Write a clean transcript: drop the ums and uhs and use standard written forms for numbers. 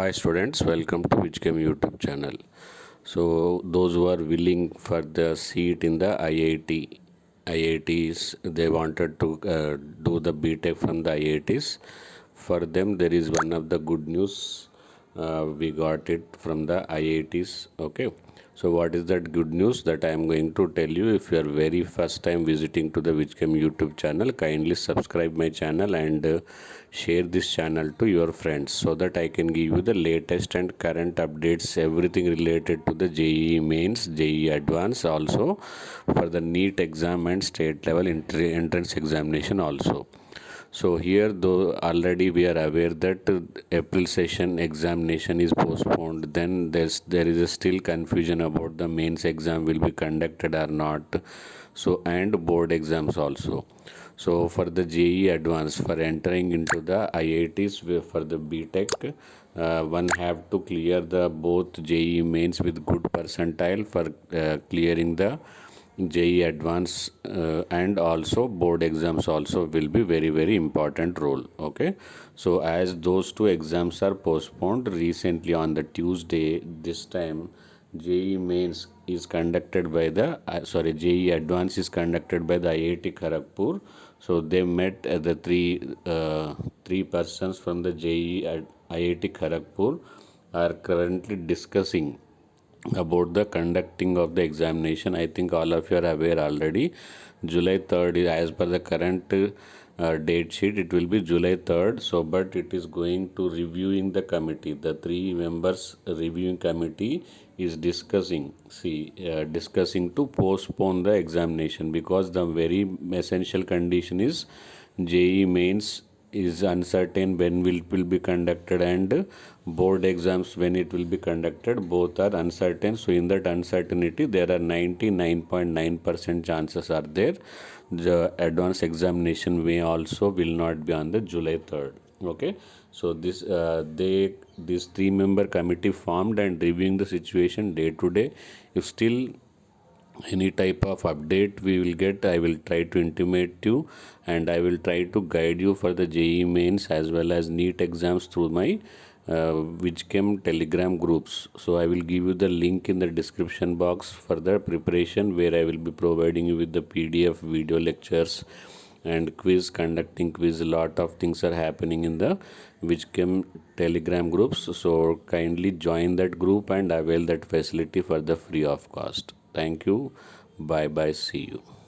Hi students, welcome to VIJ CHEM YouTube channel. So those who are willing for the seat in the IITs, they wanted to do the BTech from the IITs. For them, there is one of the good news. We got it from the IITs. Okay. So what is that good news that I am going to tell you? If you are very first time visiting to the VIJ CHEM YouTube channel, kindly subscribe my channel and share this channel to your friends so that I can give you the latest and current updates, everything related to the JEE mains, JEE advanced, also for the NEET exam and state level entrance examination also. So here, though already we are aware that April session examination is postponed, then there is a still confusion about the mains exam will be conducted or not. So and board exams also. So for the JEE advanced, for entering into the IITs for the BTech, one have to clear the both JEE mains with good percentile for clearing the JEE advance and also board exams also will be very important role. Okay, so as those two exams are postponed recently on the Tuesday, this time JEE mains is conducted by the JEE advance is conducted by the IIT Kharagpur. So they met the three persons from the JEE at IIT Kharagpur are currently discussing about the conducting of the examination. I think all of you are aware already. July 3rd is as per the current date sheet, it will be July 3rd. So but it is going to reviewing the committee, the 3 members reviewing committee is discussing to postpone the examination because the very essential condition is JEE mains is uncertain when will be conducted and board exams when it will be conducted, both are uncertain. So in that uncertainty there are 99.9% chances are there the advanced examination may also will not be on the July 3rd. Okay, so this this 3-member committee formed and reviewing the situation day to day. If still any type of update we will get, I will try to intimate you and I will try to guide you for the JEE mains as well as NEET exams through my VIJ CHEM telegram groups. So I will give you the link in the description box for the preparation, where I will be providing you with the PDF video lectures and conducting quiz. A lot of things are happening in the VIJ CHEM telegram groups. So kindly join that group and avail that facility for the free of cost. Thank you. Bye bye. See you.